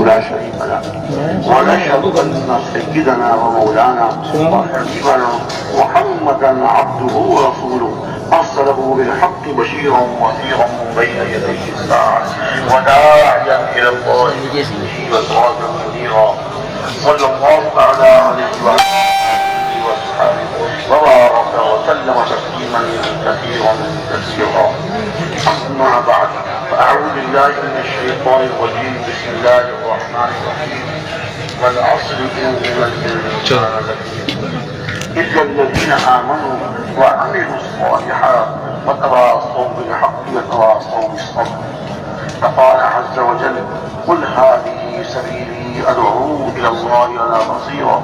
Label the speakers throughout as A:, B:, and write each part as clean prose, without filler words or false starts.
A: لا شريك له، ونشهد أن سيدنا ومولانا وحبيبنا محمدا عبده ورسوله أرسله بالحق بشيرا ونذيرا بين يدي الساعة وداعيا إلى الله بإذنه وسراجا منيرا. صلى الله تعالى عليه وعلى آله وأصحابه وبارك وسلم تسليما كثيرا كثيرا. أما بعد، فأعوذ بالله من الشيطان الرجيم. بسم الله الرحمن الرحيم. والعصر إن الإنسان لفي إلا الذين آمنوا وعملوا الصالحات وتواصوا بالحق وتواصوا بالصبر. فقال عز وجل: قل هذه سبيلي أدعو إلى الله على بصيرة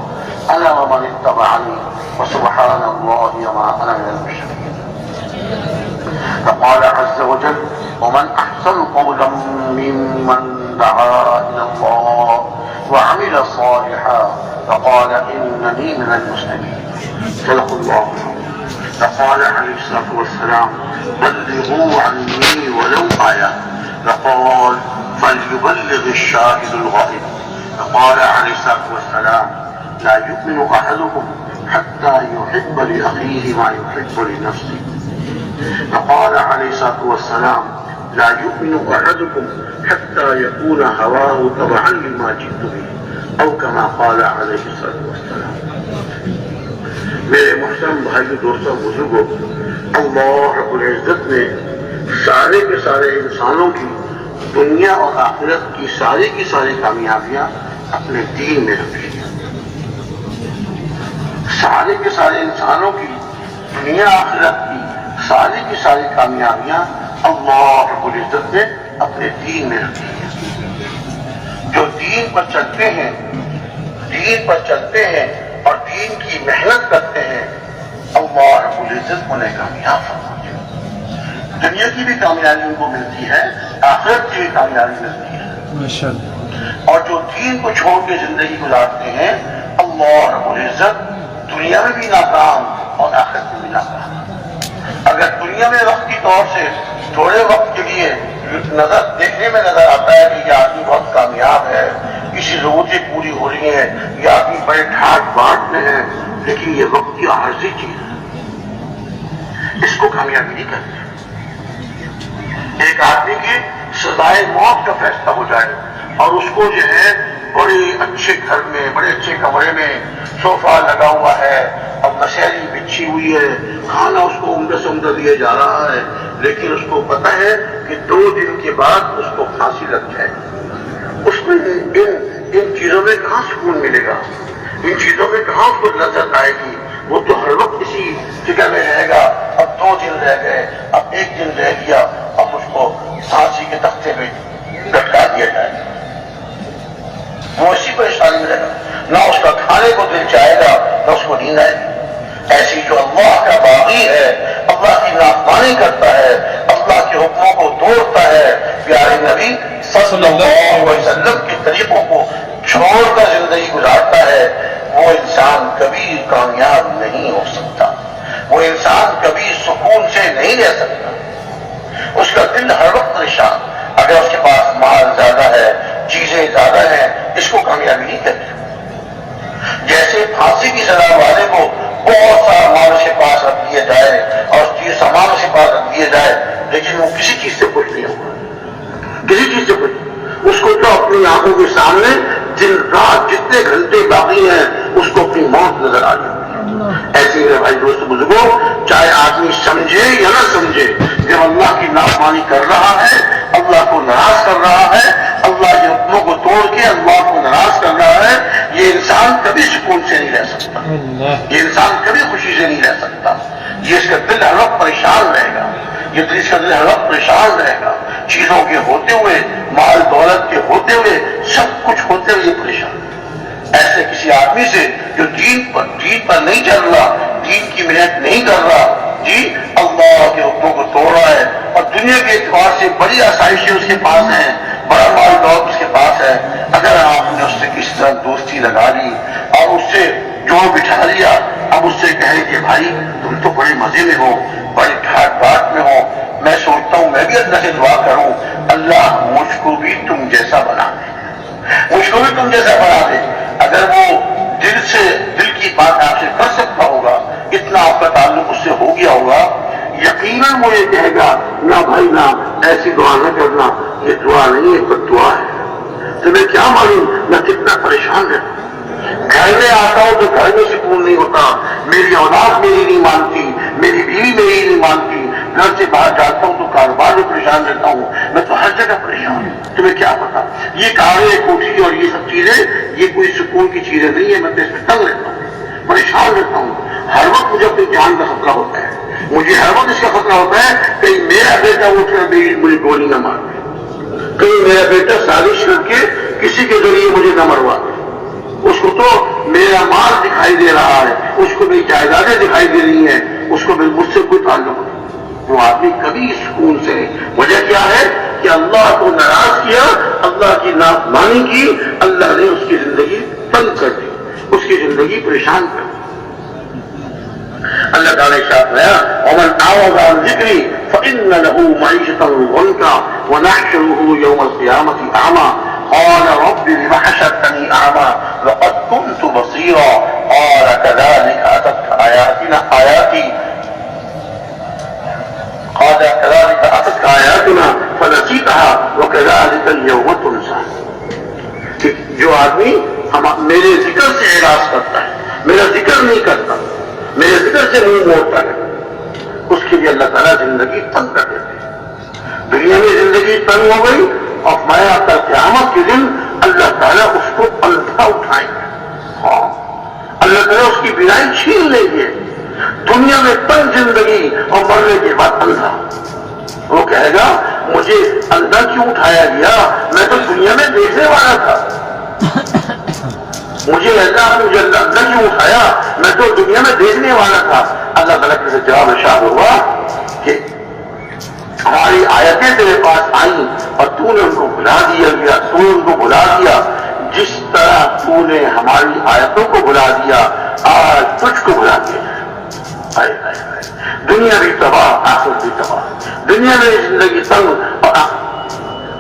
A: أنا ومن اتبعني وسبحان الله وما أنا من المشركين. فقال عز وجل: ومن أحسن قولا ممن دعا إلى الله وعمل صالحا فقال إنني من المسلمين. صدق الله. فقال عليه الصلاة والسلام: بلغوا عني ولو آية. فقال: فليبلغ الشاهد الغائب. فقال عليه الصلاة والسلام: لا يؤمن أحدكم حتى يحب لأخيه ما يحب لنفسه. فقال عليه الصلاة والسلام: لا يؤمن أحدكم حتى يكون هواه تبعا لما جئت به، أو كما قال عليه الصلاة والسلام. میرے محترم بھائیو، دوستوں، بزرگوں، اللہ رب العزت نے سارے کے سارے انسانوں کی دنیا اور آخرت کی ساری کی ساری کامیابیاں اپنے دین میں رکھی ہیں. سارے کے سارے انسانوں کی دنیا آخرت کی ساری کی ساری کامیابیاں اللہ رب العزت نے اپنے دین میں رکھی ہیں. جو دین پر چلتے ہیں، دین پر چلتے ہیں اور دین کی محنت کرتے ہیں، اللہ رب العزت انہیں کامیاب فرماتے ہیں. دنیا کی بھی کامیابی ان کو ملتی ہے، آخرت کی بھی کامیابی ملتی ہے. اور جو دین کو چھوڑ کے زندگی گزارتے ہیں، اللہ رب العزت دنیا میں بھی ناکام اور آخرت میں بھی ناکام. اگر دنیا میں وقت کی طور سے تھوڑے وقت کے لیے نظر دیکھنے میں نظر آتا ہے کہ یہ آدمی بہت کامیاب ہے، اس کی ضرورتیں پوری ہو رہی ہیں، یہ آدمی بڑے ٹھاٹ باٹ میں ہے، لیکن یہ وقت کی عارضی چیز ہے، اس کو کامیابی نہیں کرتے. ایک آدمی کی سزائے موت کا فیصلہ ہو جائے اور اس کو جو ہے بڑے اچھے گھر میں، بڑے اچھے کمرے میں صوفہ لگا ہوا ہے اور نشیری بچھی ہوئی ہے، کھانا اس کو عمدہ سے عمدہ دیا جا رہا ہے، لیکن اس کو پتہ ہے کہ 2 دن کے بعد اس کو پھانسی لگ جائے. اس میں ان چیزوں میں کہاں سکون ملے گا؟ ان چیزوں میں کہاں اس کو لذت آئے گی؟ وہ تو ہر وقت اسی فکر میں رہے گا، اب 2 دن رہ گئے، اب 1 دن رہ گیا، اب اس کو پھانسی کے تختے پہ لٹکا دیا جائے. وہ اسی پریشانی میں رہے گا، نہ اس کا کھانے کو دل چاہے گا نہ اس کو نیند آئے گی. ایسی جو اللہ کا باغی ہے، اللہ کی نافرمانی کرتا ہے، اللہ کے حکموں کو توڑتا ہے، پیارے نبی صلی اللہ علیہ وسلم کے طریقوں کو چھوڑ کر زندگی گزارتا ہے، وہ انسان کبھی کامیاب نہیں ہو سکتا. وہ انسان کبھی سکون سے نہیں رہ سکتا. اس کا دل ہر وقت پریشان. اگر اس کے پاس مال زیادہ ہے، چیزیں زیادہ ہیں، اس کو کامیابی نہیں کرتی. جیسے پھانسی کی سزا والے کو بہت سارا مال اس کے پاس رکھ دیا جائے اور چیز سامان اس کے پاس رکھ دیا جائے، لیکن وہ کسی چیز سے خوش نہیں ہوگا، کسی چیز سے خوش. اس کو تو اپنی آنکھوں کے سامنے دن رات جتنے گھنٹے باقی ہیں اس کو اپنی موت نظر آ جاتی ہے. ایسے میرے بھائی دوست بزرگوں، چاہے آدمی سمجھے یا نہ سمجھے، جب اللہ کی نافرمانی کر رہا ہے، اللہ کو ناراض کر رہا ہے، اللہ کے حکموں کو توڑ کے اللہ کو ناراض کر رہا ہے، یہ انسان کبھی سکون سے نہیں رہ سکتا، یہ انسان کبھی خوشی سے نہیں رہ سکتا. یہ اس کا دل ہر وقت پریشان رہے گا، یہ اس کا دل ہر وقت پریشان رہے گا. چیزوں کے ہوتے ہوئے، مال دولت کے ہوتے ہوئے، سب کچھ ہوتے ہوئے پریشان. ایسے کسی آدمی سے جو دین پر نہیں چل رہا، دین کی محنت نہیں کر رہا، جی اللہ کے حکموں کو توڑ رہا ہے اور دنیا کے اعتبار سے بڑی آسائشیں اس کے پاس ہیں، بڑا مال دولت اس کے پاس ہے، اگر آپ نے اس سے کس طرح دوستی لگا لی اور اس سے جو بٹھا لیا، اب اس سے کہے کہ بھائی تم تو بڑے مزے میں ہو، بڑے ٹھاٹ باٹ میں ہو، میں سوچتا ہوں میں بھی اللہ سے دعا کروں اللہ مجھ کو بھی تم جیسا بنا دے، مجھ کو بھی تم جیسا بنا دے. اگر وہ دل کی بات آپ سے کر سکتا ہوگا، اتنا آپ کا تعلق اس سے ہو گیا ہوگا، یقیناً وہ یہ کہے گا نہ بھائی نہ ایسی دعا نہ کرنا، یہ دعا نہیں ہے، بد دعا ہے. تمہیں کیا معلوم میں کتنا پریشان رہتا ہوں. گھر میں آتا ہوں تو گھر میں سکون نہیں ہوتا، میری اولاد میری نہیں مانتی، میری بیوی میری نہیں مانتی. گھر سے باہر جاتا ہوں تو کاروبار میں پریشان رہتا ہوں، میں تو ہر جگہ پریشان ہوں. تمہیں کیا پتا یہ کاریں کوٹھی اور یہ سب چیزیں یہ کوئی سکون کی چیزیں نہیں ہے. میں تو اس میں تنگ رہتا ہوں، پریشان رہتا ہوں. ہر وقت مجھے اپنی جان کا خطرہ ہوتا ہے. مجھے ہر وقت اس کا خطرہ ہوتا ہے کہ میرا بیٹا اٹھ کر مجھے گولی نہ مار دے، کہیں میرا بیٹا سازش کر کے کسی کے ذریعے مجھے نہ مروا دے. اس کو تو میرا مال دکھائی دے رہا ہے، اس کو میری جائیدادیں دکھائی دے رہی ہیں، اس کو مجھ سے کوئی تعلق نہیں. وہ آدمی کبھی سکون سے نہیں. وجہ کیا ہے کہ اللہ کو ناراض کیا، اللہ کی نافرمانی کی، اللہ نے اس کی زندگی تنگ کر دی، اس کی زندگی پریشان کر دی. اللہ تعالیٰ نے ارشاد فرمایا ومن اعرض عن ذکری فإن له معیشة ضنکا ونحشره یوم القیامة اعمی قال رب لم حشرتنی اعمی وقد كنت بصیرا قال كذلك اتتك آیاتنا فنسیتها وكذلك اليوم تنسى. جو آدمی میرے ذکر سے اعراض کرتا ہے، میرا ذکر نہیں کرتا، میرے ذکر سے منہ موڑتا ہے، اس کے لیے اللہ تعالیٰ زندگی تنگ کر دیتے ہیں. دنیا میں زندگی تنگ ہو گئی اور فرمایا کل قیامت کے دن اللہ تعالیٰ اس کو اندھا اٹھائیں گے. ہاں اللہ تعالیٰ اس کی بینائی چھین لیں گے. دنیا میں تنگ زندگی اور مرنے کے بعد اندھا. وہ کہے گا مجھے اندھا کیوں اٹھایا گیا، میں تو دنیا میں دیکھنے والا تھا. مجھے اندھا کیوں اٹھایا، میں تو دنیا میں دیکھنے والا تھا. اللہ تعالیٰ سے جواب ارشاد ہوا کہ ہماری آیتیں تیرے پاس آئیں اور تو نے ان کو بھلا دیا. جس طرح تو نے ہماری آیتوں کو بھلا دیا آج تجھ کو بھلا دیا. دنیا بھی تباہ، آخرت بھی تباہ. دنیا میں زندگی تنگ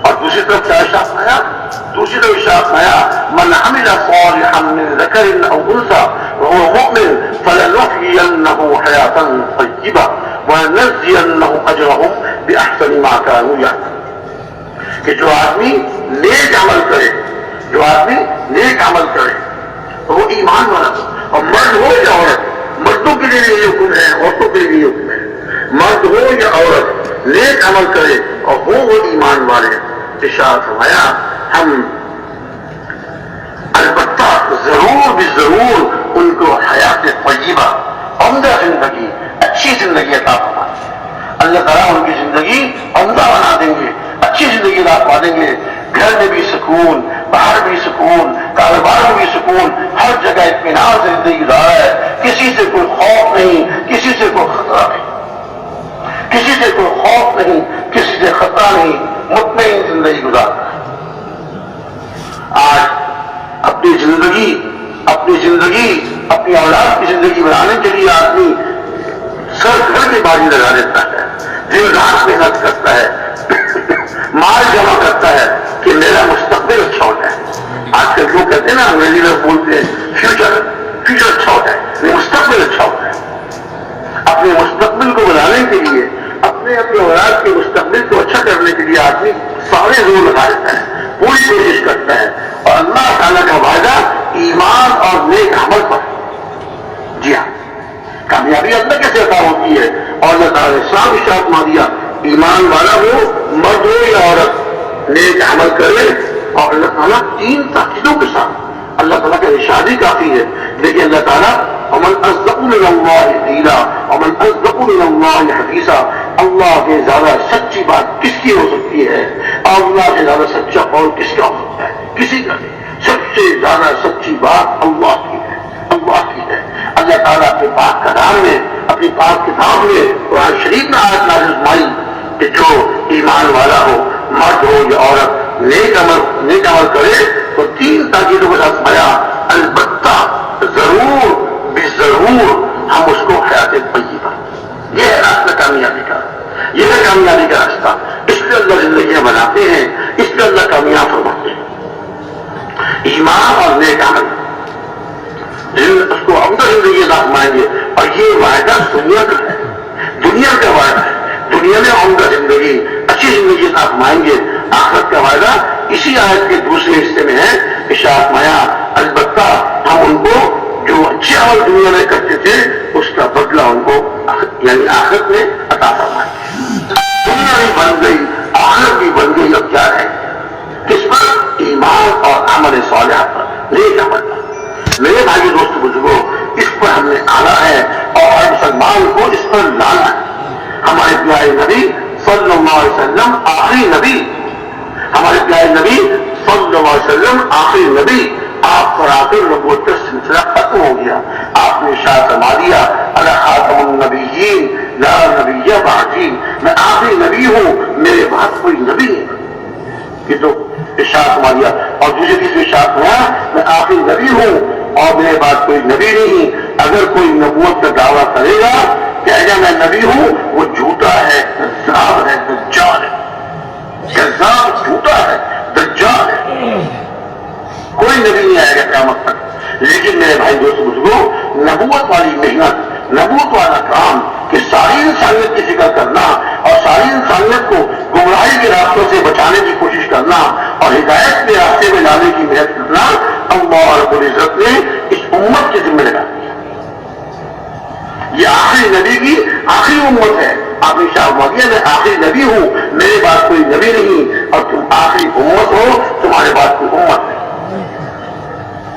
A: اور دوسری طرف کیا ارشاد آیا، دوسری طرف ارشاد آیا من عمل صالحا من ذکر او انثى وهو مؤمن فلنحيينه حياة طیبة ونجزینهم اجرهم باحسن ما كانوا يعملون. کہ جو آدمی نیک عمل کرے، جو آدمی نیک عمل کرے وہ ایمان والا، اور مرد ہو یا عورت، مردوں کے لیے یہ حکم ہے، عورتوں کے لیے یہ حکم ہے. مرد ہو یا عورت نیک عمل کرے اور وہ ایمان والے. ارشاد فرمایا ہم البتہ ضرور بھی ضرور ان کو حیات طیبہ، عمدہ زندگی، اچھی زندگی عطا فرمائیں. اللہ تعالیٰ ان کی زندگی عمدہ بنا دیں گے، اچھی زندگی عطا فرما دیں گے. گھر میں بھی سکون، باہر بھی سکون، کاروبار میں بھی سکون، ہر جگہ اطمینان سے زندگی گزارا ہے. کسی سے کوئی خوف نہیں، کسی سے کوئی خطرہ نہیں، کسی سے کوئی خوف نہیں، کسی سے خطرہ نہیں، مطمئن زندگی گزارا ہے. آج اپنی زندگی اپنی اولاد کی زندگی بنانے کے لیے آدمی سر گھر کی بازی لگا دیتا ہے، دن رات محنت کرتا ہے، مال جمع کرتا ہے کہ میرا مستقبل اچھا ہو جائے. آج کل لوگ کہتے ہیں نا، انگریزی لوگ بولتے ہیں فیوچر اچھا ہو جائے، مستقبل اچھا ہو جائے. اپنے مستقبل کو بنانے کے لیے، اپنے اولاد کے مستقبل کو اچھا کرنے کے لیے آدمی سارے زور لگا دیتا ہے، پوری کوشش کرتا ہے. اور اللہ تعالیٰ کا وعدہ ایمان اور نیک عمل پر. جی ہاں، کامیابی اللہ کیسے عطا ہوتی ہے؟ اور اللہ تعالیٰ نے صاف ارشاد فرما دیا ایمان والا ہو، مرد ہو یا عورت، نیک عمل کرے. اور اللہ تعالیٰ 3 تاکیدوں کے ساتھ، اللہ تعالیٰ کا ارشاد ہی کافی ہے. لیکن اللہ تعالیٰ ومن اصدق من اللہ قیلا ومن اصدق من اللہ حدیثا، اللہ سے زیادہ سچی بات کس کی ہو سکتی ہے، اور اللہ سے زیادہ سچا قول کس کا ہو سکتا ہے؟ کسی کا نہیں. سب سے زیادہ سچی بات اللہ کی ہے، اللہ کی ہے. اللہ تعالیٰ اپنے پاک کلام میں، اپنی پاک کتاب میں، قرآن شریف میں آیت نازل فرمائی کہ جو ایمان والا ہو، مرد ہو یا عورت، نیک عمل کرے تو 3 تاکیدوں کے ساتھ فرمایا البتہ ضرور بھی ضرور ہم اس کو حیات طیبہ. یہ ہے راستہ کامیابی کا، یہ ہے کامیابی کا راستہ. اس لیے اللہ زندگیاں بناتے ہیں، اس لیے اللہ کامیاب فرماتے ہیں. ایمان اور نیک عمل، اس کو عمدہ زندگی عطا فرمائیں گے. اور یہ وعدہ دنیا کا ہے، دنیا کا وعدہ ہے. دنیا میں عمدہ زندگی، اچھی زندگی عطا فرمائیں گے. آخرت کا وعدہ اسی آیت کے دوسرے حصے میں ہے. ارشاد فرمایا البتہ ہم ان کو جو اچھے عمل دنیا میں کرتے تھے اس کا بدلہ ان کو یعنی آخرت میں عطا فرمائیں گے. دنیا بھی بن گئی، آخرت بھی بن گئی. اب کیا ہے؟ کس پر؟ ایمان اور عمل صالح پر، نیک عمل پر. میرے بھائی دوست بزرگوں، اس پر ہم نے آنا ہے اور ہر مسلمان کو اس پر لانا ہے. ہمارے پیارے نبی صلی اللہ علیہ وسلم آخری نبی، ہمارے پیارے نبی صلی اللہ علیہ وسلم آخری نبی. آپ پر آ کر نبوت کا سلسلہ ختم ہو گیا. آپ نے ارشاد فرما دیا انا خاتم النبیین لا نبی بعدی، میں آخری نبی ہوں، میرے بعد کوئی نبی نہیں. یہ تو ارشاد فرما دیا. اور دوسرے کسی ارشاد ہوا میں آخری نبی ہوں اور میرے بعد کوئی نبی نہیں. اگر کوئی نبوت کا دعویٰ کرے گا کہے گا میں نبی ہوں، وہ جھوٹا ہے، کذاب ہے، دجال ہے. کذاب، جھوٹا ہے، دجال ہے. کوئی نبی نہیں آئے گا قیامت تک. لیکن میرے بھائی دوست بزرگوں، نبوت والی محنت، نبوت والا کام کہ ساری انسانیت کی فکر کرنا اور ساری انسانیت کو گمراہی کے راستوں سے بچانے کی کوشش کرنا اور ہدایت کے راستے میں لانے کی محنت کرنا اللہ رب العزت نے اس امت کے ذمہ لگا دیا. یہ آخری نبی کی آخری امت ہے. آپ نے شاہ مانگیا میں آخری نبی ہوں، میرے بعد کوئی نبی نہیں اور تم آخری امت ہو، تمہارے بعد کوئی امت نہیں.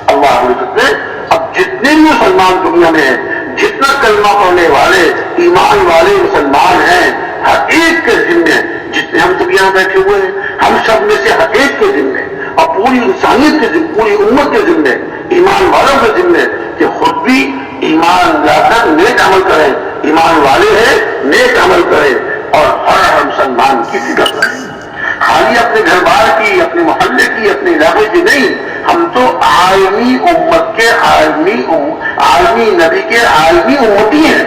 A: اللہ رب العزت نے اب جتنے بھی مسلمان دنیا میں ہیں، جتنا کلمہ پڑھنے والے ایمان والے مسلمان ہیں، ہر ایک کے ذمے، جتنے ہم سب یہاں بیٹھے ہوئے ہیں، ہم سب میں سے ہر ایک کے ذمے اور پوری انسانیت کے ذمے، پوری امت کے ذمے، ایمان والوں کے ذمے کہ خود بھی ایمان لا کر نیک عمل کریں. ایمان والے ہیں، نیک عمل کریں اور ہر مسلمان کی فکر کریں. خالی اپنے گھر بار کی، اپنے محلے کی، اپنے علاقے کی نہیں. ہم تو عالمی امت کے عالمی نبی کے عالمی امتی ہیں.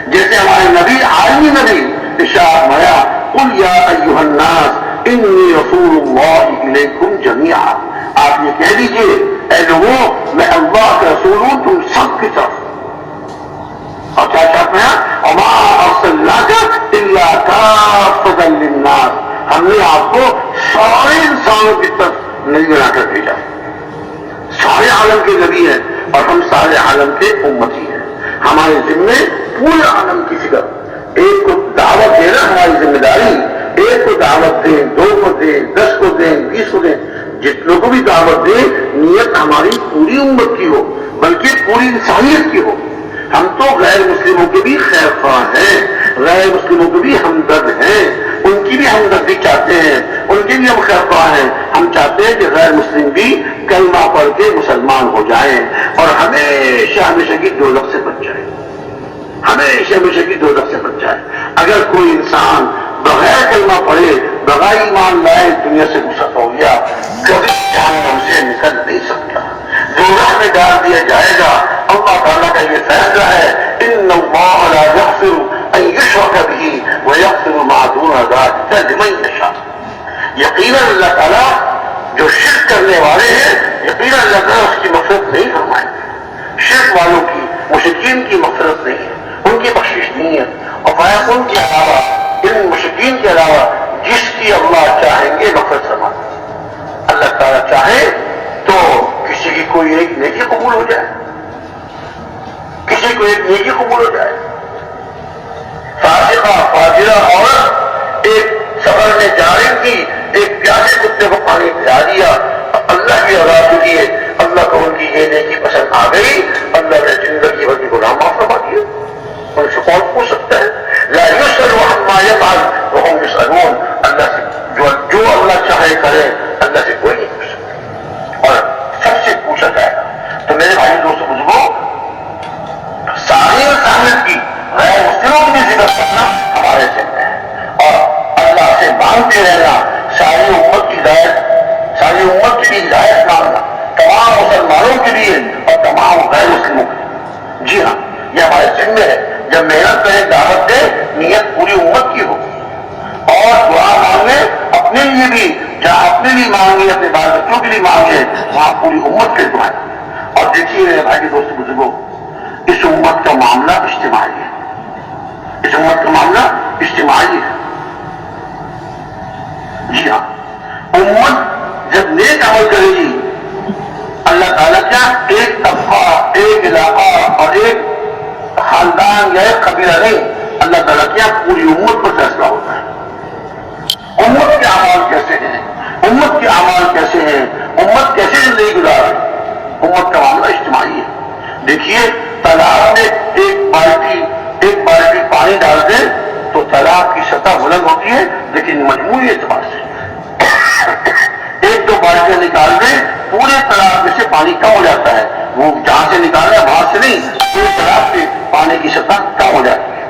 A: جیسے ہمارے نبی عالمی نبی ارشاد فرمایا قل یا ایھا الناس انی رسول اللہ الیکم جمیعا. آپ یہ کہہ دیجئے اے لوگوں میں اللہ کا رسول ہوں تم سب کی طرف. اور کیا چاہتے ہیں وما ارسلناک الا کافۃ للناس، ہم نے آپ کو سارے انسانوں کی طرف نبی بنا کر بھیجا. سارے عالم کے نبی ہیں اور ہم سارے عالم کے امتی ہیں. ہمارے ذمے پورے عالم کی فکر. ایک کو دعوت دینا ہماری ذمہ داری. ایک کو دعوت دیں، 2 کو دیں، 10 کو دیں، 20 کو دیں، جتنوں کو بھی دعوت دیں نیت ہماری پوری امت کی ہو بلکہ پوری انسانیت کی ہو. ہم تو غیر مسلموں کے بھی خیر خواہ ہیں، غیر مسلموں کے بھی ہمدرد ہیں، ان کی بھی ہمدردی چاہتے ہیں، ان کے بھی ہم خیر خواہ ہیں. ہم چاہتے ہیں کہ غیر مسلم بھی کلمہ پڑھ کے مسلمان ہو جائیں اور ہمیشہ ہمیشہ کی دوزخ سے بچ جائیں، ہمیشہ ہمیشہ کی دوزخ سے بچ جائے. اگر کوئی انسان بغیر کلمہ پڑھے، بغیر ایمان لائے دنیا سے گزر ہو گیا، کبھی جہنم سے نکل نہیں سکتا، دوزخ میں ڈال دیا جائے گا. اللہ تعالیٰ کا یہ فیصلہ ہے ان اللہ لا یغفر ان یشرک بہ ویغفر ما دون ذلک لمن یشاء. یقیناً اللہ تعالیٰ جو شرک کرنے والے ہیں یقیناً اللہ تعالیٰ اس کی مغفرت نہیں فرمائیں گے. شرک والوں کی، مشرکین کی مغفرت نہیں ہے، ان کی بخشش نہیں ہے. اور فرمایا ان کے علاوہ، ان مشرکین کے علاوہ جس کی اللہ چاہیں گے مغفرت فرما. اللہ تعالیٰ چاہے تو کسی کی کوئی ایک نیکی قبول ہو جائے، کسی کو ایک نیکی قبول ہو جائے. فاسقہ فاجرہ عورت ایک سفر میں جا رہی تھی، ایک پیاسے کتے کو پانی پلا دیا، اللہ کی رضا کے لیے اللہ کو ان کی یہ نیکی پسند آ گئی، اللہ نے زندگی بھر کی گناہ معاف فرما دیے. ان سے کون پوچھ سکتا ہے؟ لا یسأل عما یفعل وهم یسألون. اللہ سے جو اللہ چاہے کرے، اللہ سے کوئی نہیں پوچھ سکتا اور سب سے پوچھا جائے گا. تو میرے بھائی دوستوں بزرگوں، ساری انسانیت کی غیر مسلموں کی ذکر کرنا ہمارے ذمہ ہے اور اللہ سے مانگتے رہنا، ساری امت کی ہدایت، ساری امت کی ہدایت مانگنا، تمام مسلمانوں کے لیے اور تمام غیر مسلموں کے لیے. جی ہاں، یہ ہمارے ذمہ ہے. جب محنت کریں، دعوت دیں، نیت پوری امت کی ہو اور دعا مانگیں اپنے لیے بھی، جہاں اپنے لیے مانگیں، اپنے بال بچوں کے لیے مانگیں وہاں پوری امت کے دعائیں. اور دیکھیے میرے بھائی کے دوست بزرگوں، اس امت کا معاملہ اجتماعی ہے. اس امت کا معاملہ اجتماعی ہے. جی ہاں، امت جب نیک عمل کرے گی اللہ تعالیٰ کیا ایک طبقہ، ایک علاقہ اور ایک خاندان یا ایک قبیلہ نہیں، اللہ تعالیٰ کیا پوری امت پر فیصلہ ہوتا ہے. امت کے اعمال کیسے ہیں، امت کے اعمال کیسے ہیں، امت کیسے زندگی گزارے. امت کا معاملہ اجتماعی ہے. دیکھیے تالاب میں ایک بالٹی پانی ڈال دیں تو تالاب کی سطح بلند ہوتی ہے، لیکن مجموعی اعتبار سے ایک دو بالٹیاں نکال دیں پورے تالاب میں سے پانی کم ہو جاتا ہے. وہ جہاں سے نکالنا وہاں سے نہیں، پورے تالاب سے پانی کی سطح کم ہو جاتی ہے.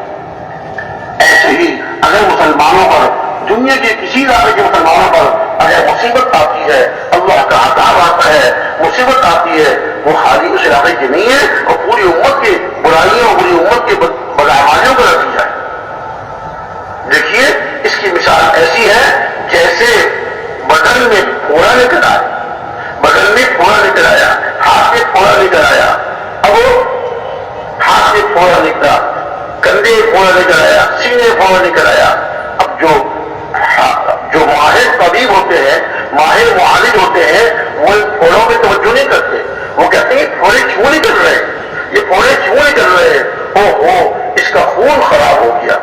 A: ایسے ہی اگر مسلمانوں پر، دنیا کے کسی علاقے کے مسلمانوں پر اگر مصیبت آتی ہے، اللہ کا عذاب آتا ہے، مصیبت آتی ہے، وہ خالی اس علاقے کی نہیں ہے اور پوری امت کے برائیوں، پوری امت کے بدعمالیوں کا نتیجہ ہے. دیکھیے اس کی مثال ایسی ہے جیسے بدن میں پھوڑا نکل آیا، بدن میں پھوڑا نکل آیا، ہاتھ میں پھوڑا نکل آیا. اب وہ ہاتھ میں پھوڑا نکلا، کندھے پھوڑا نکل آیا، سینے پھوڑا نکل آیا. اب جو ماہر طبیب ہوتے ہیں، ماہر معالج ہوتے ہیں، وہ ان پھوڑوں میں توجہ نہیں کرتے. وہ کہتے ہیں پھوڑے کیوں نہیں کر رہے، یہ پھوڑے کیوں نہیں کر رہے، اس کا خون خراب ہو گیا.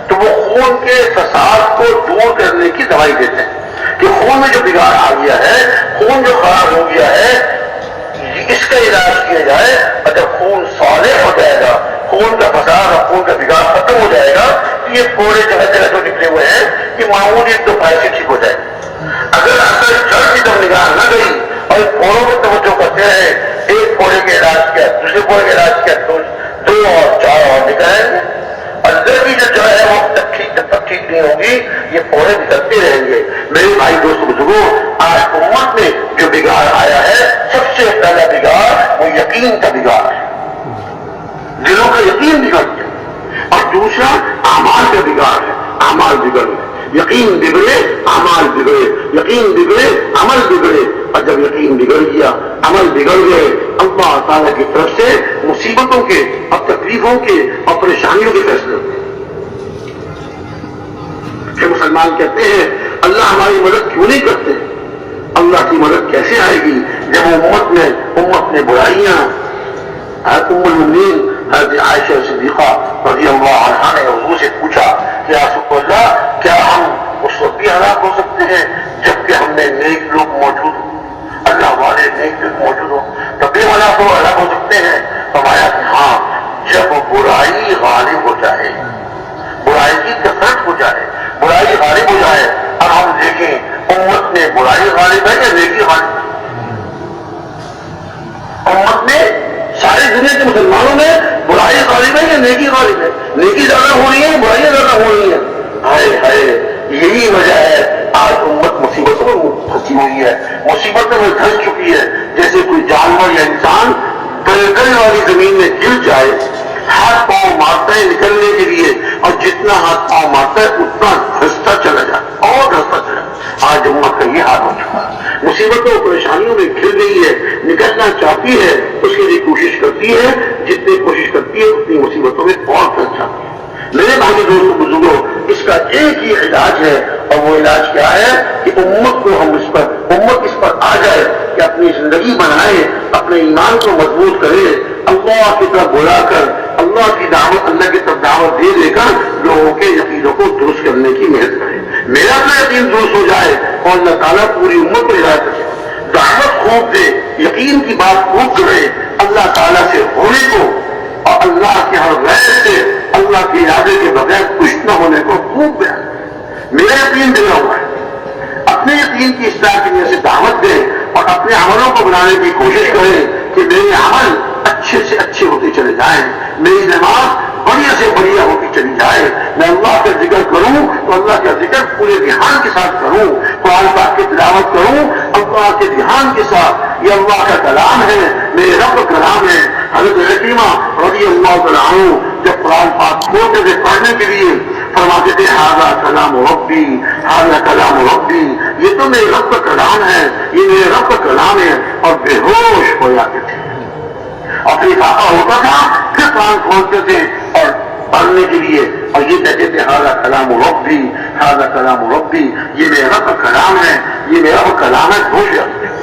A: تو وہ خون کے فساد کو دور کرنے کی دوائی دیتے ہیں کہ خون میں جو بگاڑ آ گیا ہے، خون جو خراب ہو گیا ہے، اس کا علاج کیا جائے. اگر خون صالح ہو جائے گا، خون کا فساد اور خون کا بگاڑ ختم ہو جائے گا، تو یہ پھوڑے جگہ جگہ جو نکلے ہوئے ہیں یہ معمولی ایک دو سے ٹھیک ہو جائے. اگر اصل جڑ کی طرف نگاہ نہ گئی اور پھوڑوں پر توجہ کرتے رہے، ایک پھوڑے کے علاج کیا، دوسرے پھوڑے کے علاج کیا، دو اور چار اور نکلیں گے. اندر کی جو جڑ ہے وہ جب تک ٹھیک نہیں ہوگی یہ پھوڑے نکلتے رہیں گے. میرے بھائی دوست بزرگوں، آج امت میں جو بگاڑ آیا ہے، سب سے پہلا بگاڑ وہ یقین کا بگاڑ ہے، دلوں کا یقین بگڑ گیا. اور دوسرا اعمال کا بگاڑ ہے، اعمال بگڑ گئے. یقین بگڑے اعمال بگڑے، یقین بگڑے عمل بگڑے. اور جب یقین بگڑ گیا، عمل بگڑ گئے، اللہ تعالیٰ کی طرف سے مصیبتوں کے اور تکلیفوں کے اور پریشانیوں کے فیصلے ہوتے ہیں. کہ مسلمان کہتے ہیں اللہ ہماری مدد کیوں نہیں کرتے. اللہ کی مدد کیسے آئے گی جب امت میں برائیاں. ام المؤمنین حضرت عائشہ صدیقہ رضی اللہ عنہا نے حضور سے پوچھا کہ یا رسول اللہ، کیا ہم اس وقت بھی ہلاک ہو سکتے ہیں جبکہ ہم میں نیک لوگ موجود ہوں، اللہ والے نیک لوگ موجود ہوں، تب بھی ہلاک ہو سکتے ہیں؟ فرمایا کہ ہاں، جب برائی غالب ہو جائے، برائی کی کثرت ہو جائے، برائی غالب ہو جائے. اب ہم دیکھیں امت میں برائی غالب ہے یا نیکی غالب ہے؟ امت میں ساری دنیا کے مسلمانوں میں برائی غالب ہے یا نیکی غالب ہے؟ نیکی زیادہ ہو رہی ہے، برائیاں زیادہ ہو رہی ہیں. ہائے ہائے، یہی وجہ ہے آج امت مصیبتوں میں پھنسی ہوئی ہے، مصیبتوں میں دھنس چکی ہے. جیسے کوئی جانور یا انسان دلدل والی زمین میں گر جائے، ہاتھ پاؤں مارتا ہے نکلنے کے لیے، اور جتنا ہاتھ پاؤں مارتا ہے اتنا دھنستا چلا جاتا اور دھنستا چلا. آج امت کا یہ حال ہو چکا ہے، مصیبتوں اور پریشانیوں میں گر گئی ہے، نکلنا چاہتی ہے، اس کے لیے کوشش کرتی ہے، جتنی کوشش کرتی ہے اتنی مصیبتوں میں اور پھنس جاتی ہے. میرے بھائی دوستوں بزرگوں، اس کا ایک ہی علاج ہے، اور وہ علاج کیا ہے کہ امت پر آ جائے کہ اپنی زندگی بنائے، اپنے ایمان کو مضبوط کرے، اللہ کی طرف بلا کر، اللہ کی طرف دعوت دے کر لوگوں کے یقینوں کو درست کرنے کی محنت کرے. میرا تو یقین درست ہو جائے اور اللہ تعالیٰ پوری امت کو ہدایت کرے. دعوت خوب دے، یقین کی بات خوب کرے، اللہ تعالیٰ سے ہونے کو اور اللہ کے ہر غیر سے، اللہ کے ارادے کے بغیر کچھ نہ ہونے کو خوب بیان. میرا یقین دلا ہوا ہے، اپنے یقین کی اصلاح کے لیے سے دعوت دیں اور اپنے عملوں کو بنانے کی کوشش کریں کہ میرے عمل اچھے سے اچھے ہوتے چلے جائیں، میری نماز بڑھیا سے بڑھیا ہوتی چلی جائے، میں اللہ کا ذکر کروں تو اللہ کا ذکر پورے دھیان کے ساتھ کروں، قرآن پاک کی تلاوت کروں اللہ کے دھیان کے ساتھ. یہ اللہ کا کلام ہے، میرے رب کا کلام ہے. حضرت عکرمہ رضی اللہ تعالیٰ عنہ جب قرآن پاک کھولتے تھے پڑھنے کے لیے فرماتے تھے ھذا کلام ربی، ھذا کلام ربی، یہ تو میرے رب کا کلام ہے، یہ میرے رب کا کلام ہے. اور تھے اور پڑھنے کے لیے، اور یہ کہتے تھے ہذا کلام ربی، ہذا کلام ربی، یہ میرا رب کا کلام ہے، یہ میرا رب کا کلام ہے، بھول جاتے ہیں۔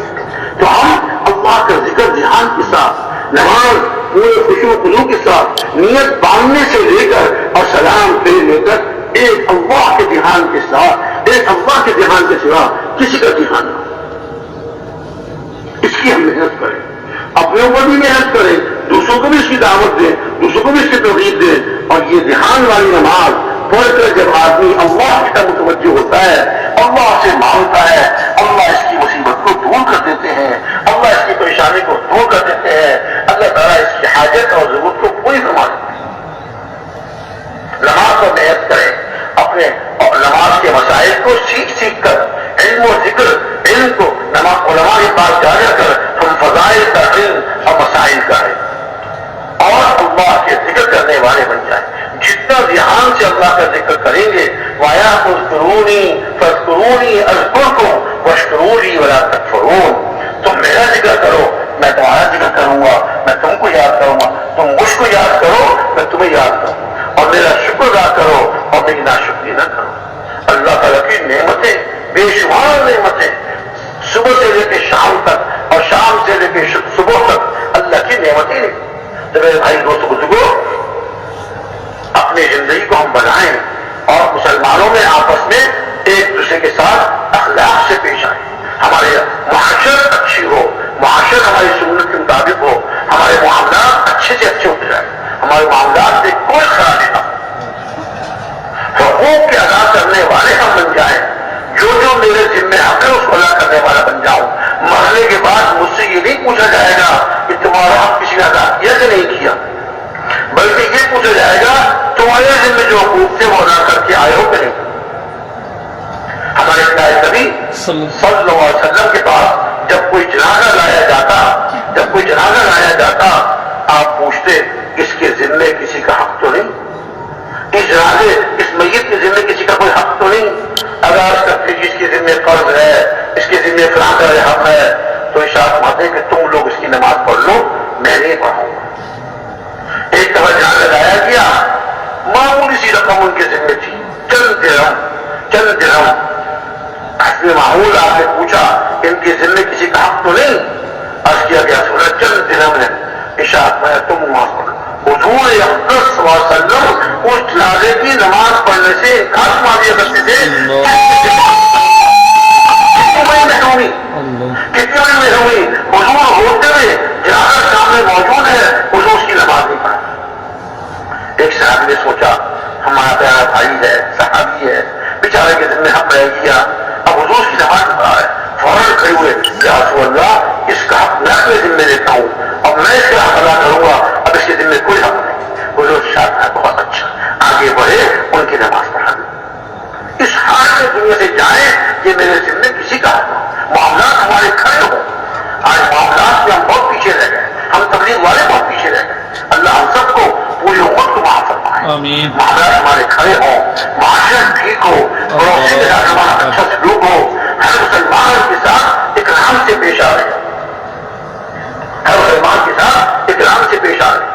A: تو ہم اللہ کا ذکر دھیان کے ساتھ، نماز پورے خوشی و خضوع کے ساتھ، نیت باندھنے سے لے کر اور سلام پھیر لے کر ایک اللہ کے دھیان کے ساتھ، ایک اللہ کے دھیان کے سوا کسی کا دھیان نہ، اس کی ہم محنت کریں، اپنے اوپر بھی محنت کریں، دوسروں کو بھی اس کی دعوت دیں، دوسروں کو بھی اس کی ترغیب دیں، اور یہ دھیان والی نماز پڑھ کر جب آدمی اللہ کی طرف متوجہ ہوتا ہے، اللہ سے مانگتا ہے، اللہ اس کی مصیبت کو دور کر دیتے ہیں، اللہ اس کی پریشانی کو دور کر دیتے ہیں، اللہ تعالیٰ اس کی حاجت اور ضرورت کو پوری فرما دیتے ہیں۔ نماز کو محنت کریں، اپنے نماز کے مسائل کو سیکھ کر، علم و ذکر، علم کو نماز علماء کے پاس جا کر ہم فضائل کا علم اور مسائل کا علم اور اللہ کے ذکر کرنے والے بن جائیں۔ جتنا دھیان سے اللہ کا ذکر کریں گے، وایا اذکرونی فاذکرونی اذکرکم واشکروا لی ولا تکفرون، تم میرا ذکر کرو، میں تمہارا ذکر کروں گا، میں تم کو یاد کروں گا، تم مجھ کو یاد کرو، میں تمہیں یاد کروں گا، اور میرا شکر ادا کرو اور میری ناشکری نہ کرو۔ اللہ تعالیٰ کی نعمتیں بے شمار نعمتیں، صبح سے لے کے شام تک اور شام سے لے کے صبح تک اللہ کی نعمتیں نہیں۔ تو میرے بھائی دوستوں بزرگوں، اپنی زندگی کو ہم بنائیں اور مسلمانوں میں آپس میں ایک دوسرے کے ساتھ اخلاق سے پیش آئیں، ہمارے معاشرت اچھی ہو، معاشرت ہماری سنت کے مطابق ہو، ہمارے معاملات اچھے سے اچھے ہوتے جائیں، ہمارے معاملات میں کوئی خرابی نہ ہو، حقوق کے ادا کرنے والے ہم بن جائیں، جو میرے ذمہ حق ہے اس کو ادا کرنے والا بن جاؤں، مرنے کے بعد مجھ سے یہ نہیں پوچھا جائے گا کہ تمہارا حق کسی نے ادا کیا کہ نہیں کیا، بلکہ یہ پوچھا جائے گا تمہارے ذمہ جو حقوق تھے وہ ادا کر کے آئے ہو کہ نہیں۔ ہمارے پیارے نبی صلی اللہ علیہ وسلم کے پاس جب کوئی جنازہ لایا جاتا آپ پوچھتے اس کے ذمے کسی کا حق تو نہیں، اس میت کے ذمے کسی کا کوئی حق تو نہیں، اگر اس کرتے جس کے ذمے قرض ہے، اس کے ذمے فلاں کا حق ہے، تو ارشاد فرماتے کہ تم لوگ اس کی نماز پڑھ لو، میں نہیں پڑھوں گا۔ ایک دفعہ جنازہ لایا گیا، معمولی سی رقم ان کے ذمے تھی، چند درہم، حسب معمول آپ نے پوچھا ان کے ذمے کسی کا حق تو نہیں، عرض کیا گیا سورہ چند درہم ہے، ارشاد میں تم نماز پڑھو۔ حضور اقدس صلی اللہ علیہ وسلم اس جنازے کی نماز پڑھنے سے انکار فرما دیا کرتے تھے، کتنی بڑی محرومی، حضور ہوتے ہوئے جنازہ سامنے موجود ہے، حضور اس کی نماز نہیں پڑھا۔ ایک صحابی نے سوچا ہمارا پیارا بھائی ہے، صحابی ہے، بیچارے کے ذمہ حق رہ گیا، اب حضور اس کی نماز نہیں پڑھا ہے، فوراً کھڑے ہوئے یا رسول اللہ اس کا حق میں اپنے ذمہ لیتا ہوں، اب میں اس کا حق ادا کروں گا، اب اس کے ذمہ کوئی حق نہیں۔ حضور شاید ہے بہت اچھا، آگے بڑھے ان کی نماز پڑھا، اس حال میں دنیا سے جائیں کہ میرے ذمہ کسی کا حق ہو، معاملات ہمارے کھڑے ہوں۔ آج معاملات میں ہم بہت پیچھے رہ گئے، ہم تبلیغ والے بہت پیچھے رہ گئے، اللہ ہم سب کو پوری امت کو معاف فرمائے، معاملات ہمارے کھڑے ہوں، معاشرت ٹھیک ہو، پڑوسی کے ساتھ ہمارا اچھا سلوک ہو، ہر مسلمان کے ساتھ اکرام سے پیش آ رہے، ہر مسلمان کے ساتھ اکرام سے پیش آ رہے،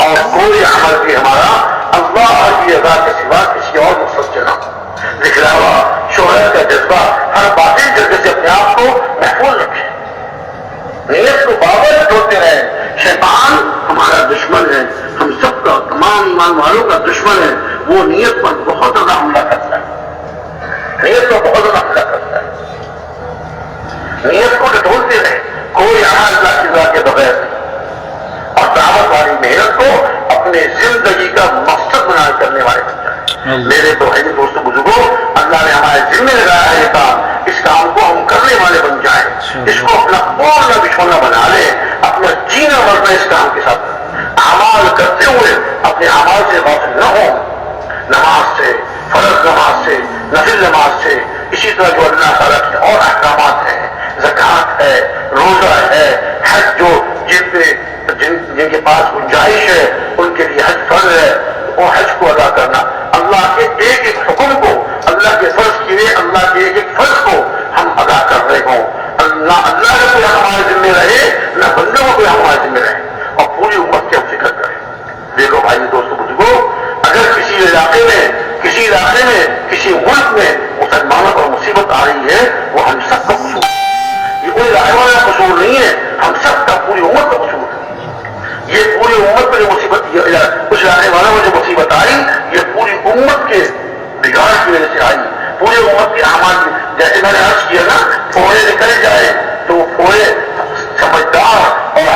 A: اور کوئی عمل بھی ہمارا اللہ کی رضا کے سوا کسی اور مقصد سے نہ ہو، دکھلاوا شہرت کا جذبہ ہر باطل جذبے سے اپنے آپ کو محفوظ رکھے، نیت کو بابر ڈھوتے رہے۔ شیطان ہمارا دشمن ہے، ہم سب کا، تمام ایمان والوں کا دشمن ہے، وہ نیت پر بہت زیادہ حملہ کرتا ہے، نیت کو بہت زیادہ حملہ کرتا ہے، نیت کو ڈھولتے رہے، کوئی عمل اللہ کی رضا کے بغیر نہیں، اور دعوت والی محنت کو اپنے زندگی کا مقصد بنا کرنے والے بن جائیں۔ میرے بھائی دوستوں بزرگوں، اللہ نے ہمارے ذمہ لگایا ہے یہ کام، اس کام کو ہم کرنے والے بن جائیں، اس کو اپنا اوڑھنا بچھونا بنا لیں، اپنا جینا مرنا اس کام کے ساتھ، اعمال کرتے ہوئے اپنے اعمال سے غافل نہ ہوں، نماز سے، فرض نماز سے، نفل نماز سے، اسی طرح جو اللہ تعالیٰ کے اور احکامات ہیں، زکوٰۃ ہے، روزہ ہے، حج جو جن کے پاس گنجائش ہے ان کے لیے حج فرض ہے، وہ حج کو ادا کرنا، اللہ کے ایک ایک حکم کو، اللہ کے فرض کیے اللہ کے ایک ایک فرض کو ہم ادا کر رہے ہوں، نہ اللہ کا کوئی ہمارے ذمہ رہے، نہ بندوں کو کوئی ہمارے ذمہ رہے، اور پوری امت کی ہم فکر کریں، دیکھو بھائی دوستو بزرگوں، اگر کسی علاقے میں کسی ملک میں مسلمانوں پر مصیبت آ رہی ہے، وہ ہم سب کا قصور ہے، یہ کوئی رائے والا قصور نہیں ہے، ہم سب کا، پوری امت کا قصور ہے۔ یہ پوری امت پر جو مصیبت، کچھ رائے والوں میں جو مصیبت آئی، یہ پوری امت کے بگاڑ کی وجہ سے آئی، پوری امت کے اعمال کی۔ جیسے میں نے عرض کیا نا، پھوڑے نکل جائے تو وہ پھوڑے سمجھدار اور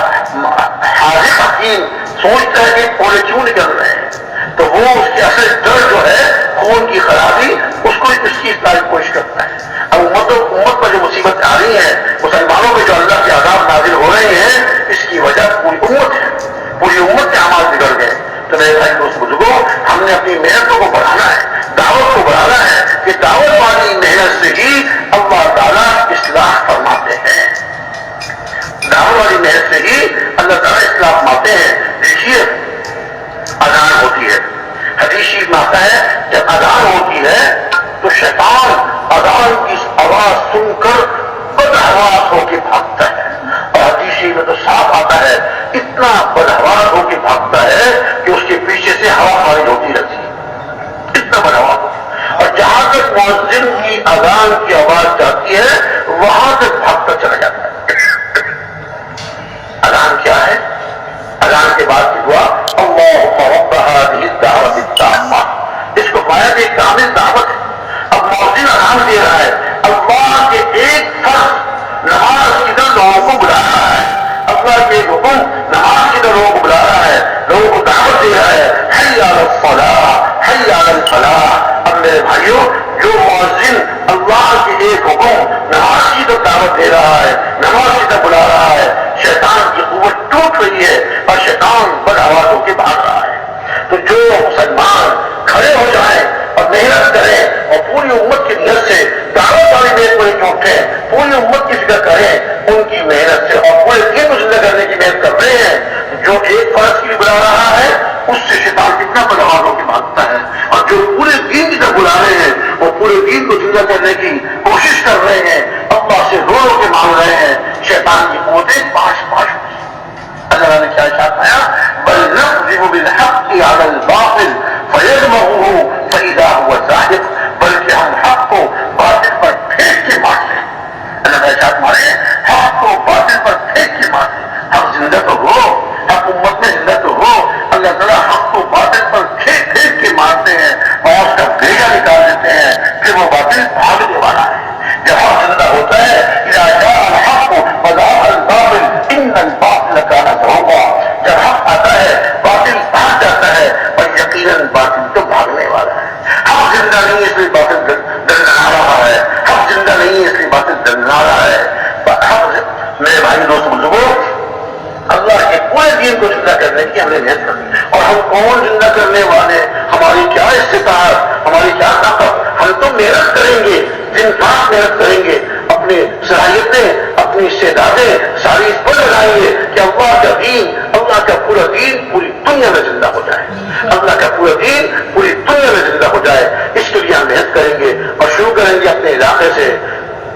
A: حاضر حکیم سوچتا ہے کہ پھوڑے کیوں نکل رہے ہیں، تو وہ اس کے اصل ڈر جو ہے خون کی خرابی، اس کو اس کی اصلاح کی کوشش کرتا ہے۔ اب امت پر جو مصیبت آ رہی ہے، مسلمانوں میں جو اللہ کے عذاب نازل ہو رہے ہیں، اس کی وجہ پوری امت ہے، پوری امت کے اعمال بگڑ گئے۔ تو میرے بھائی دوست بزرگوں، ہم نے اپنی محنتوں کو بڑھانا ہے، دعوت کو بڑھانا ہے، کہ دعوت والی محنت سے ہی اللہ تعالیٰ اصلاح فرماتے ہیں، دعوت والی محنت سے ہی اللہ تعالیٰ اصلاح فرماتے ہیں۔ دیکھیے اذان ہوتی ہے، حدیث شریف میں آتا ہے جب اذان ہوتی ہے تو شیطان اذان کی آواز سن کر بدحواس ہو کے بھاگتا ہے، اور حدیث شریف میں تو صاف آتا ہے اتنا بدحواس ہو کے بھاگتا ہے کہ اس کے پیچھے سے ہوا خارج ہوتی رہتی ہے، اتنا بدحواس ہوتا ہے، اور جہاں تک مؤذن کی اذان کی آواز جاتی ہے وہاں تک بھاگتا چلا جاتا ہے۔ اذان کیا ہے؟ اذان کے بعد کی دعا اللہم رب هذه الدعوة التامة، اس کو پایا کہ کامل دعوت ہے۔ اب مؤذن اذان دے رہا ہے، اللہ کے ایک فرض نماز کی طرف لوگوں کو بلا رہا ہے، اللہ کے ایک حکم نماز کی طرف لوگوں کو بلا رہا ہے، لوگوں کو دعوت دے رہا ہے، حی علی الصلاۃ حی علی الفلاح۔ اب میرے بھائیوں، جو مؤذن اللہ کے ایک حکم نماز کی طرف دعوت دے رہا ہے، نماز کی طرف بلا رہا ہے، شیطان کی قوت ٹوٹ رہی ہے اور شیطان بدحواس ہو کے بھاگ رہا ہے۔ تو جو مسلمان کھڑے ہو جائیں اور محنت کریں اور پوری امت کی نیت سے دعوت والی نیت کو ایک اٹھیں، پوری امت کی فکر کریں ان کی محنت سے، اور پورے دین کو زندہ کرنے کی محنت کر رہے ہیں، جو ایک فرض کے لیے بلا رہا ہے اس سے شیطان کتنا بدحواس ہو کے بھاگتا ہے، اور جو پورے دین کی طرف بلا رہے ہیں وہ پورے دین کو زندہ کرنے کی کوشش کر رہے ہیں، اللہ سے رو رو کے مانگ رہے ہیں، شیطان کی قوتیں پاش پاش۔ اللہ نے کیا ارشاد فرمایا، بل نقذف بالحق علی الباطل فیدمغه فاذا هو زاهق، بلکہ ہم حق کو باطل پر پھینک کے مارتے ہیں۔ اللہ نے ارشاد فرمایا حق کو باطل پر پھینک کے مارتے ہیں۔ حق زندہ تو ہو، حق امت میں زندہ تو ہو، اللہ تعالیٰ حق کو باطل پر پھینک پھینک کے مارتے ہیں اور اس کا بھیجا نکال دیتے ہیں، پھر وہ باطل بھاگنے والا ہے۔ جب حق زندہ ہوتا ہے، اذا جاء الحق وزهق الباطل ان الباطل كان زهوقا، جب حق آتا ہے باطل بھاگ جاتا ہے، اور یقیناً باطل تو بھاگنے والا ہے۔ حق زندہ نہیں اس لیے باطل دندنا رہا ہے، حق زندہ نہیں اس لیے باطل دندنا رہا ہے۔ حق، میرے بھائی دوست بزرگوں، اللہ کے پورے دین کو زندہ کرنے کی ہم نے محنت کرنی ہے، اور ہم کون زندہ کرنے والے، ہماری کیا استطاعت، ہماری کیا طاقت، ہم تو محنت کریں گے، دن رات محنت کریں گے، اپنی صلاحیتیں، اپنی استعدادیں ساری اس پر لگائیں گے کہ اللہ کا دین، اللہ کا پورا دین پوری دنیا میں زندہ ہو جائے، اللہ کا پورا دین پوری دنیا میں زندہ ہو جائے۔ اس کے لیے ہم محنت کریں گے اور شروع کریں گے اپنے علاقے سے،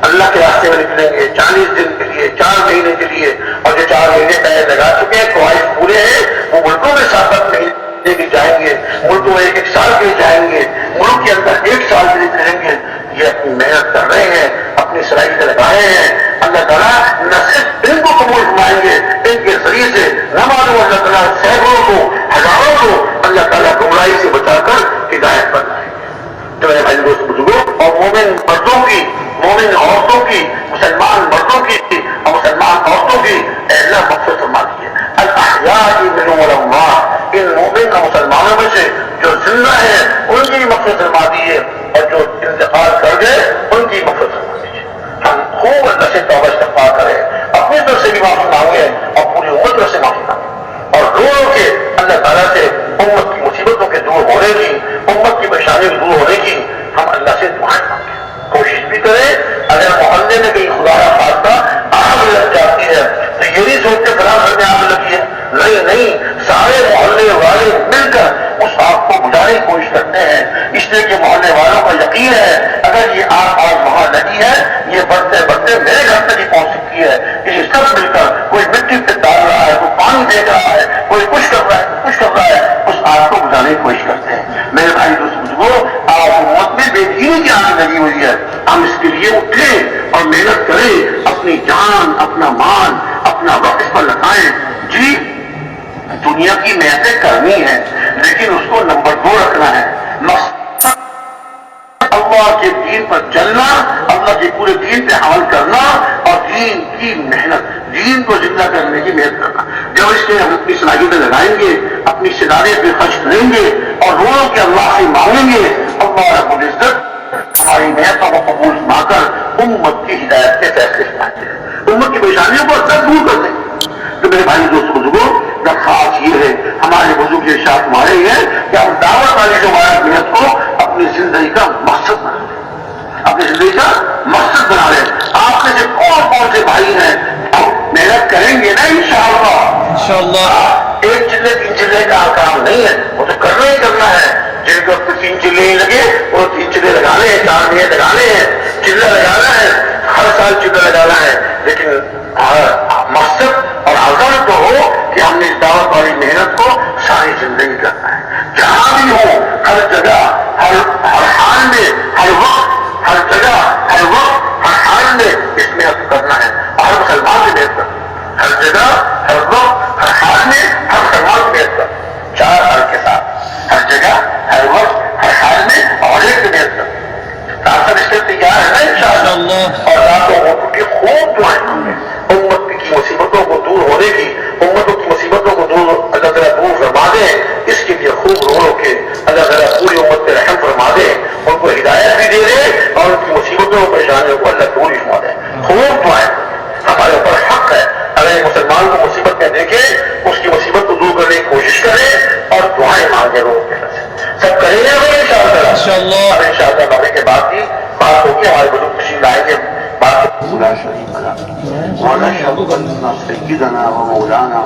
A: اللہ کے راستے میں نکلیں گے 40 دن کے لیے، 4 مہینے کے لیے، اور جو 4 مہینے پہلے لگا چکے ہیں خواہش پورے ہیں، وہ ملکوں میں 7 مہینے کے جائیں گے، ملکوں میں 1 سال کے لیے جائیں گے، ملک کے اندر 1 سال کے لیے کریں گے۔ یہ اپنی محنت کر رہے ہیں، اپنی صلاحیتیں لگائے ہیں، اللہ تعالیٰ نہ صرف ان کو قبول فرمائیں گے، ان کے ذریعے سے نہ معلوم اللہ تعالیٰ سینکڑوں کو، ہزاروں کو اللہ تعالیٰ گمراہی سے بچا کر ہدایت پر لائیں گے۔ تو میرے بھائی دوست بزرگوں، اور مومن مردوں کی، مومن عورتوں کی، مسلمان مردوں کی اور مسلمان عورتوں کی اللہ مغفرت فرما دیجیے۔ الاحیاء منهم والاموات، ان مومن اور مسلمانوں میں سے جو زندہ ہیں ان کی مغفرت فرما دیجیے، اور جو انتقال کر گئے ان کی مغفرت فرما دیجیے۔ ہم خوب اللہ سے توبہ استغفار کریں، اپنی طرف سے بھی معافی مانگیں اور پوری امت طرف سے معافی مانگیں، اور رو کے اللہ تعالیٰ سے امت کی مصیبتوں کے دور ہونے کی، امت کی پریشانیوں کے دور ہونے کی ہم اللہ سے دعائیں مانگیں۔ کوشش بھی کریں، اگر محلے میں کہیں خدا کا خاصہ آگ لگ جاتی ہے تو یہ نہیں سوچتے فلاں گھر میں آگ لگی ہے، نہیں، سارے محلے والے مل کر اس آگ کو بجھانے کی کوشش کرتے ہیں، اس لیے کہ محلے والوں کا یقین ہے اگر یہ آگ وہاں لگی ہے، یہ بڑھتے بڑھتے میرے گھر تک ہی پہنچ سکتی ہے، اس سب مل کر کوئی مٹی پہ ڈال رہا ہے، کوئی پانی دے رہا ہے، کوئی کچھ کر رہا ہے، اپنا مان اپنا وقت اس پر لگائیں. جی دنیا کی محنتیں کرنی ہے لیکن اس کو نمبر 2 رکھنا ہے. اللہ کے دین پر چلنا, اللہ کے پورے دین پہ عمل کرنا اور دین کی محنت, دین کو زندہ کرنے کی محنت کرنا. جب اس کے ہم اپنی صلاحیتیں لگائیں گے, اپنی صلاحیت پہ خرچ کریں گے اور روزوں کے اللہ سے مانگیں گے, اللہ رب العزت ہماری محنتوں کو قبول فرما کر امت کی ہدایت کے فیصلے سنائیں گے, امت کی پریشانیوں کو تک دور کر دیں گے. تو میرے بھائی دوست بزرگوں, درخواست یہ ہے ہمارے بزرگ کے ارشاد ہمارے ہیں کہ ہم دعوت والی جو ہمارا محنت کو اپنی زندگی کا مقصد بنا لیں, اپنی زندگی کا مقصد بنا لیں. آپ میں سے کون سے بھائی ہیں محنت کریں گے نا انشاءاللہ. ایک چلے 3 چلے کا کام نہیں ہے, وہ تو کرنا ہی کرنا ہے. جن کو 3 چلے ہی لگے وہ 3 چلے لگانے ہیں, 4 مہینے لگانے ہیں, چلہ لگانا ہے, ہر سال چلہ لگانا ہے. لیکن مقصد اور عزم تو ہو کہ ہم نے اس دعوت والی محنت کو ساری زندگی کرنا ہے. جہاں بھی ہو, ہر جگہ, ہر حال میں, ہر وقت, ہر جگہ, ہر وقت, ہر حال میں اس محنت کرنا ہے. اور ہر مسلمان سے محنت کرنا, ہر جگہ, ہر وقت, ہر حال میں ہر مسلمان سے محنت کرنا, 4 حال کے ساتھ, ہر جگہ, ہر وقت, ہر حال میں اور ایک سے محنت کرنا. ساتھ اس کے تیار ہے نا انشاءاللہ. اور راتوں کی خوب دعائیں ہوں گے امت کی مصیبتوں کو دور ہونے کی, امتوں کی مصیبتوں کو دور اللہ تعالیٰ دور فرما دے. اس کے لیے خوب رو کے اللہ تعالیٰ پوری امت پہ رحم فرما دے, ان کو ہدایت بھی دے دے اور ان کی مصیبتوں اور پریشانیوں کو اللہ دور ہی فرما دے. خوب دعائیں ہمارے اوپر حق ہے. اگر ایک مسلمان کو مصیبت میں دیکھے اس کی مصیبت کو دور کرنے کی کوشش کرے اور دعائیں مانگے رو کے سب کریں گے انشاءاللہ. اب انشاءاللہ مغرب کے بعد کی بات ہوگی, ہمارے بزرگ تشریف لائیں گے. بات سیدنا و مولانا